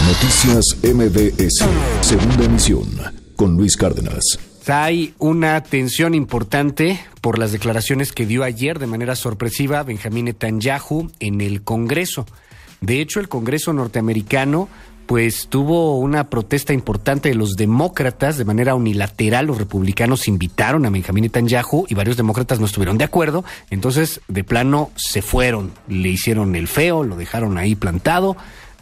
Noticias MBS, segunda emisión, con Luis Cárdenas. Hay una tensión importante por las declaraciones que dio ayer de manera sorpresiva Benjamín Netanyahu en el Congreso. De hecho, el Congreso norteamericano pues tuvo una protesta importante de los demócratas de manera unilateral. Los republicanos invitaron a Benjamín Netanyahu y varios demócratas no estuvieron de acuerdo. Entonces, de plano, se fueron. Le hicieron el feo, lo dejaron ahí plantado.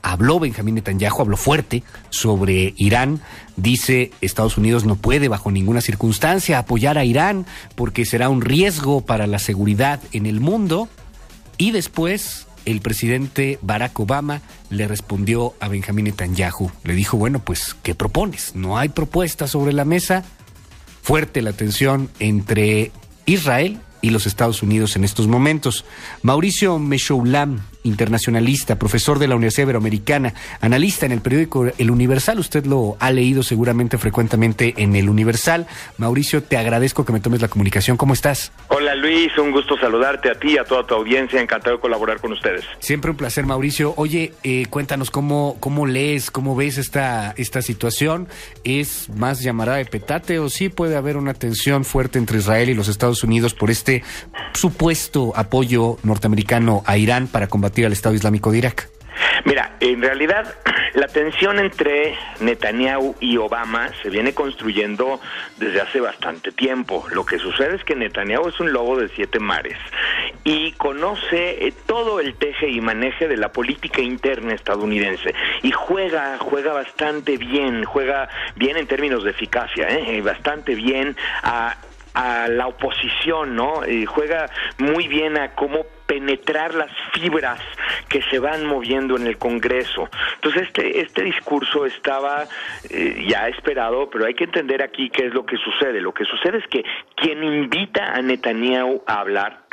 Habló Benjamín Netanyahu, habló fuerte sobre Irán. Dice, Estados Unidos no puede bajo ninguna circunstancia apoyar a Irán porque será un riesgo para la seguridad en el mundo. Y después, el presidente Barack Obama le respondió a Benjamín Netanyahu. Le dijo, bueno, pues, ¿qué propones? No hay propuesta sobre la mesa. Fuerte la tensión entre Israel y los Estados Unidos en estos momentos. Mauricio Meshoulam, internacionalista, profesor de la Universidad Iberoamericana, analista en el periódico El Universal. Usted lo ha leído seguramente frecuentemente en El Universal. Mauricio, te agradezco que me tomes la comunicación. ¿Cómo estás? Hola Luis, un gusto saludarte a ti y a toda tu audiencia. Encantado de colaborar con ustedes. Siempre un placer, Mauricio. Oye, cuéntanos cómo lees, cómo ves esta situación. ¿Es más llamarada de petate o sí puede haber una tensión fuerte entre Israel y los Estados Unidos por este supuesto apoyo norteamericano a Irán para combatir al Estado Islámico de Irak? Mira, en realidad la tensión entre Netanyahu y Obama se viene construyendo desde hace bastante tiempo. Lo que sucede es que Netanyahu es un lobo de 7 mares y conoce todo el teje y maneje de la política interna estadounidense y juega bastante bien, juega bien en términos de eficacia, bastante bien a la oposición, ¿no? Juega muy bien a cómo penetrar las fibras que se van moviendo en el Congreso. Entonces este discurso estaba ya esperado, pero hay que entender aquí qué es lo que sucede. Lo que sucede es que quien invita a Netanyahu a hablar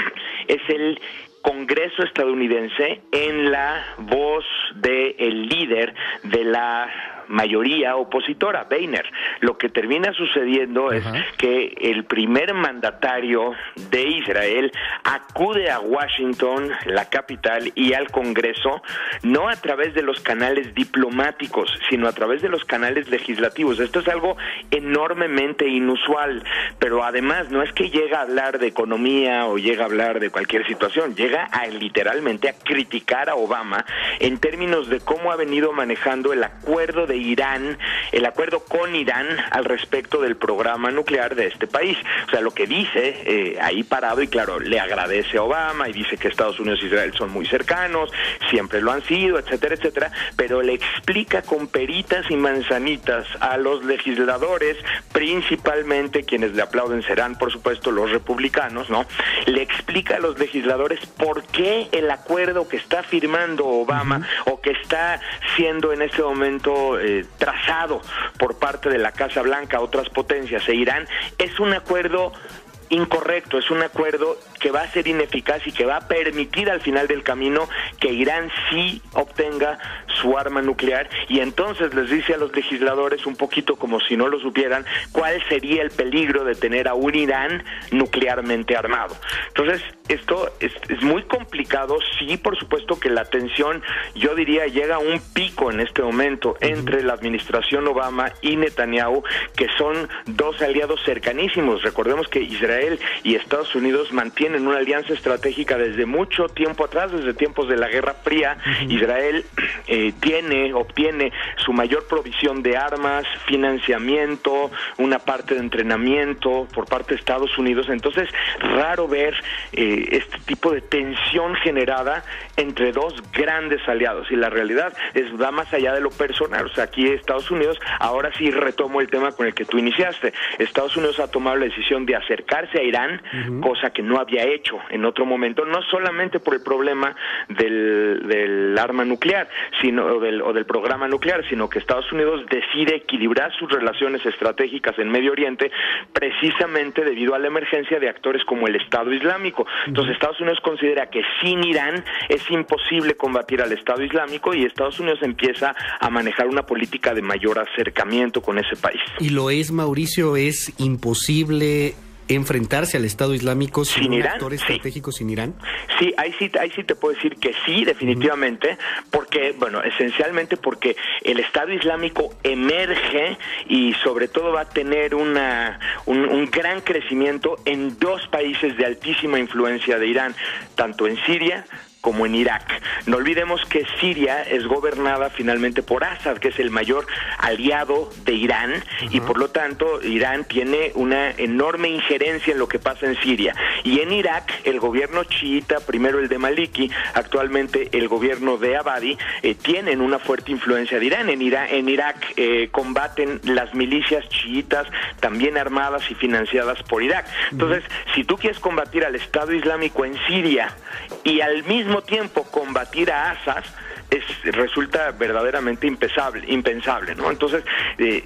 es el Congreso estadounidense en la voz del líder de la mayoría opositora, Boehner. Lo que termina sucediendo es que el primer mandatario de Israel acude a Washington, la capital, y al Congreso, no a través de los canales diplomáticos, sino a través de los canales legislativos. Esto es algo enormemente inusual, pero además no es que llega a hablar de economía o llega a hablar de cualquier situación, llega a literalmente a criticar a Obama en términos de cómo ha venido manejando el acuerdo de Irán, el acuerdo con Irán al respecto del programa nuclear de este país. O sea, lo que dice ahí parado, y claro, le agradece a Obama y dice que Estados Unidos e Israel son muy cercanos, siempre lo han sido, etcétera, etcétera, pero le explica con peritas y manzanitas a los legisladores, principalmente quienes le aplauden serán, por supuesto, los republicanos, ¿no? Le explica a los legisladores por qué el acuerdo que está firmando Obama o que está siendo en este momento trazado por parte de la Casa Blanca, otras potencias e Irán, es un acuerdo incorrecto, es un acuerdo que va a ser ineficaz y que va a permitir al final del camino que Irán sí obtenga su arma nuclear, y entonces les dice a los legisladores, un poquito como si no lo supieran, cuál sería el peligro de tener a un Irán nuclearmente armado. Entonces, esto es muy complicado. Sí, por supuesto que la tensión, yo diría, llega a un pico en este momento entre la administración Obama y Netanyahu, que son dos aliados cercanísimos. Recordemos que Israel y Estados Unidos mantienen una alianza estratégica desde mucho tiempo atrás, desde tiempos de la Guerra Fría. Israel obtiene su mayor provisión de armas, financiamiento, una parte de entrenamiento por parte de Estados Unidos. Entonces, raro ver este tipo de tensión generada entre dos grandes aliados, y la realidad va más allá de lo personal. O sea, aquí Estados Unidos, ahora sí retomo el tema con el que tú iniciaste, Estados Unidos ha tomado la decisión de acercarse a Irán, cosa que no había hecho en otro momento, no solamente por el problema del arma nuclear, sino del programa nuclear, sino que Estados Unidos decide equilibrar sus relaciones estratégicas en Medio Oriente precisamente debido a la emergencia de actores como el Estado Islámico. Entonces Estados Unidos considera que sin Irán es imposible combatir al Estado Islámico, y Estados Unidos empieza a manejar una política de mayor acercamiento con ese país. Y lo es, Mauricio, es imposible enfrentarse al Estado Islámico sin un Irán, actor estratégico sin Irán? Sí, ahí sí te puedo decir que sí, definitivamente, porque, bueno, esencialmente porque el Estado Islámico emerge y sobre todo va a tener un gran crecimiento en dos países de altísima influencia de Irán, tanto en Siria como en Irak. No olvidemos que Siria es gobernada finalmente por Assad, que es el mayor aliado de Irán, y por lo tanto Irán tiene una enorme injerencia en lo que pasa en Siria. Y en Irak, el gobierno chiita, primero el de Maliki, actualmente el gobierno de Abadi, tienen una fuerte influencia de Irán. En Irak combaten las milicias chiitas, también armadas y financiadas por Irak. Entonces, si tú quieres combatir al Estado Islámico en Siria y al mismo tiempo combatir a Assad, resulta verdaderamente impensable, ¿no? Entonces,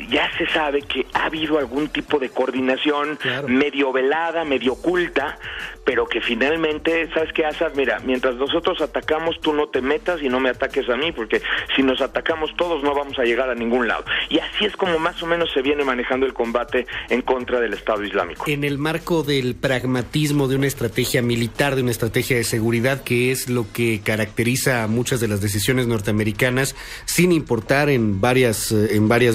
ya se sabe que ha habido algún tipo de coordinación medio velada, medio oculta, pero que finalmente, ¿sabes qué, Assad? Mira, mientras nosotros atacamos, tú no te metas y no me ataques a mí, porque si nos atacamos todos no vamos a llegar a ningún lado. Y así es como más o menos se viene manejando el combate en contra del Estado Islámico. En el marco del pragmatismo de una estrategia militar, de una estrategia de seguridad, que es lo que caracteriza a muchas de las decisiones norteamericanas, sin importar en varias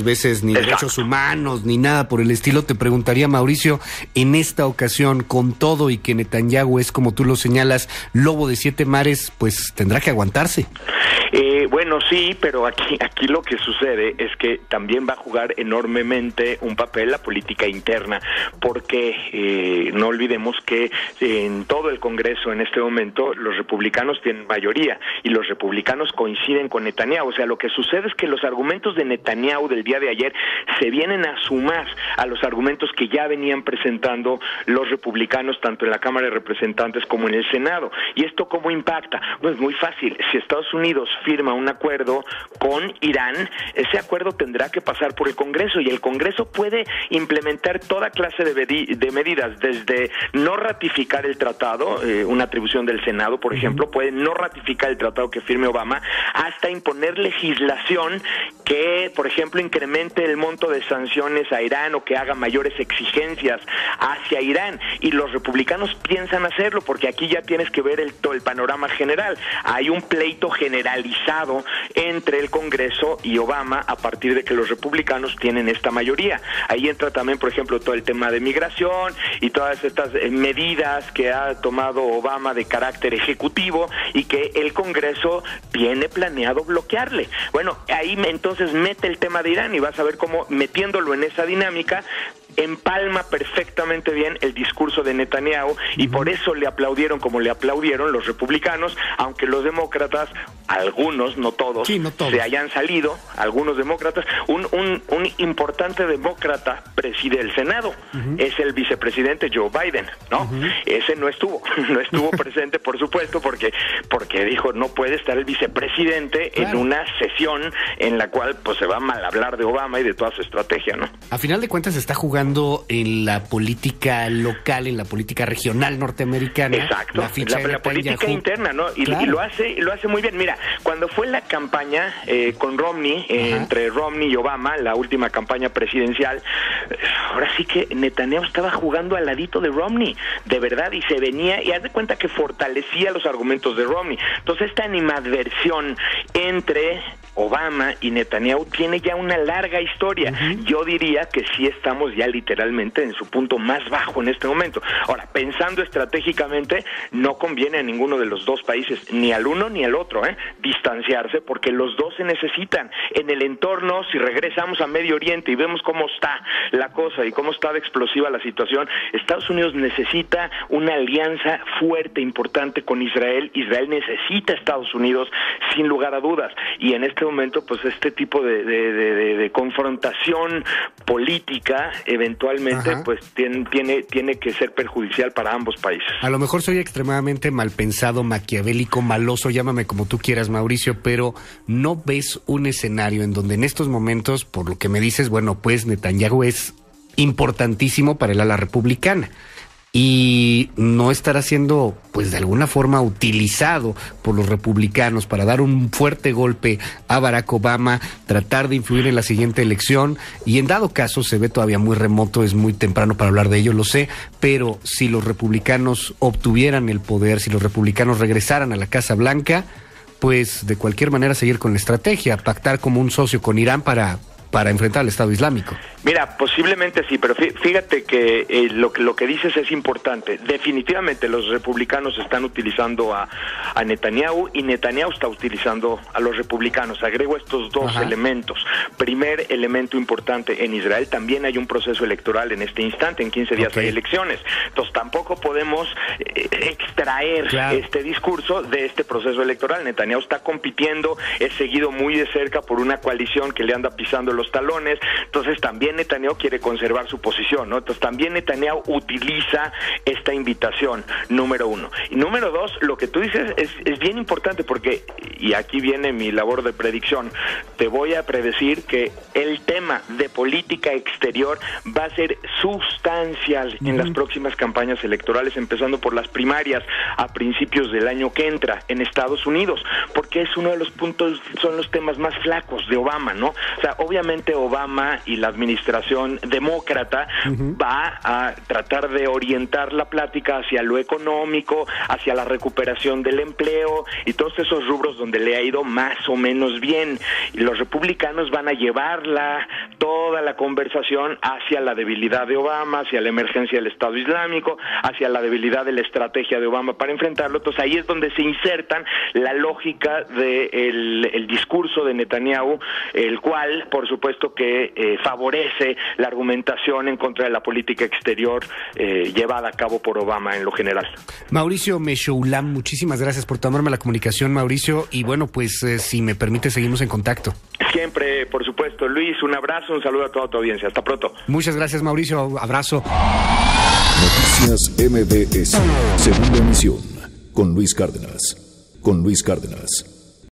veces ni derechos humanos ni nada por el estilo, te preguntaría, Mauricio, en esta ocasión, con todo y que Netanyahu es, como tú lo señalas, lobo de 7 mares, pues tendrá que aguantarse. Bueno, sí, pero aquí lo que sucede es que también va a jugar enormemente un papel la política interna, porque no olvidemos que en todo el Congreso en este momento los republicanos tienen mayoría y los republicanos coinciden con Netanyahu. O sea, lo que sucede es que los argumentos de Netanyahu del día de ayer se vienen a sumar a los argumentos que ya venían presentando los republicanos tanto en la Cámara de Representantes como en el Senado. ¿Y esto cómo impacta? Pues muy fácil. Si Estados Unidos firma un acuerdo con Irán, ese acuerdo tendrá que pasar por el Congreso y el Congreso puede implementar toda clase de medidas, desde no ratificar el tratado, una atribución del Senado, por ejemplo, puede no ratificar el tratado que firme Obama, hasta imponer legislación que, por ejemplo, incremente el monto de sanciones a Irán o que haga mayores exigencias hacia Irán. Y los republicanos piensan hacerlo porque aquí ya tienes que ver todo el panorama general. Hay un pleito generalizado entre el Congreso y Obama a partir de que los republicanos tienen esta mayoría. Ahí entra también, por ejemplo, todo el tema de migración y todas estas medidas que ha tomado Obama de carácter ejecutivo y que el Congreso tiene planeado bloquearle. Bueno, ahí entonces mete el tema de Irán y vas a ver cómo metiéndolo en esa dinámica empalma perfectamente bien el discurso de Netanyahu y por eso le aplaudieron como le aplaudieron los republicanos, aunque los demócratas, algunos, no todos, se hayan salido, algunos demócratas, un importante demócrata preside el Senado, es el vicepresidente Joe Biden, ¿no? Ese no estuvo presente, por supuesto, porque dijo, no puede estar el vicepresidente en una sesión en la cual pues se va a mal hablar de Obama y de toda su estrategia, ¿no? A final de cuentas se está jugando en la política local, en la política regional norteamericana. Exacto, la política interna, ¿no? Y lo hace muy bien. Mira, cuando fue la campaña con Romney, entre Romney y Obama, la última campaña presidencial, ahora sí que Netanyahu estaba jugando al ladito de Romney, de verdad, y se venía, y haz de cuenta que fortalecía los argumentos de Romney. Entonces esta animadversión entre Obama y Netanyahu tiene ya una larga historia. Yo diría que sí estamos ya literalmente en su punto más bajo en este momento. Ahora, pensando estratégicamente, no conviene a ninguno de los dos países, ni al uno ni al otro, distanciarse, porque los dos se necesitan. En el entorno, si regresamos a Medio Oriente y vemos cómo está la cosa y cómo está de explosiva la situación, Estados Unidos necesita una alianza fuerte, importante con Israel. Israel necesita a Estados Unidos, sin lugar a dudas. Y en este momento, pues este tipo de confrontación política eventualmente pues tiene que ser perjudicial para ambos países. A lo mejor soy extremadamente mal pensado, maquiavélico, maloso, llámame como tú quieras, Mauricio, pero ¿no ves un escenario en donde en estos momentos, por lo que me dices, bueno, pues Netanyahu es importantísimo para el ala republicana? y no estará siendo, pues de alguna forma, utilizado por los republicanos para dar un fuerte golpe a Barack Obama, tratar de influir en la siguiente elección, y en dado caso se ve todavía muy remoto, es muy temprano para hablar de ello, lo sé, pero si los republicanos obtuvieran el poder, si los republicanos regresaran a la Casa Blanca, pues de cualquier manera seguir con la estrategia, pactar como un socio con Irán para enfrentar al Estado Islámico. Mira, posiblemente sí, pero fíjate que lo que dices es importante. Definitivamente los republicanos están utilizando a Netanyahu y Netanyahu está utilizando a los republicanos. Agrego estos dos elementos. Primer elemento importante, en Israel también hay un proceso electoral en este instante, en 15 días hay elecciones. Entonces tampoco podemos extraer este discurso de este proceso electoral. Netanyahu está compitiendo, es seguido muy de cerca por una coalición que le anda pisando los talones, entonces también Netanyahu quiere conservar su posición, ¿no? Entonces también Netanyahu utiliza esta invitación, número uno. Y número dos, lo que tú dices es bien importante porque, y aquí viene mi labor de predicción, te voy a predecir que el tema de política exterior va a ser sustancial en las próximas campañas electorales, empezando por las primarias a principios del año que entra en Estados Unidos, porque es uno de los puntos, son los temas más flacos de Obama, ¿no? O sea, obviamente Obama y la administración demócrata va a tratar de orientar la plática hacia lo económico, hacia la recuperación del empleo y todos esos rubros donde le ha ido más o menos bien. Y los republicanos van a llevarla toda la conversación hacia la debilidad de Obama, hacia la emergencia del Estado Islámico, hacia la debilidad de la estrategia de Obama para enfrentarlo. Entonces ahí es donde se insertan la lógica del discurso de Netanyahu, el cual, por supuesto que favorece la argumentación en contra de la política exterior llevada a cabo por Obama en lo general. Mauricio Meshoulam, muchísimas gracias por tomarme la comunicación, Mauricio, y bueno, pues si me permite seguimos en contacto. Siempre, por supuesto. Luis, un abrazo, un saludo a toda tu audiencia. Hasta pronto. Muchas gracias, Mauricio. Abrazo. Noticias MBS, segunda emisión, con Luis Cárdenas.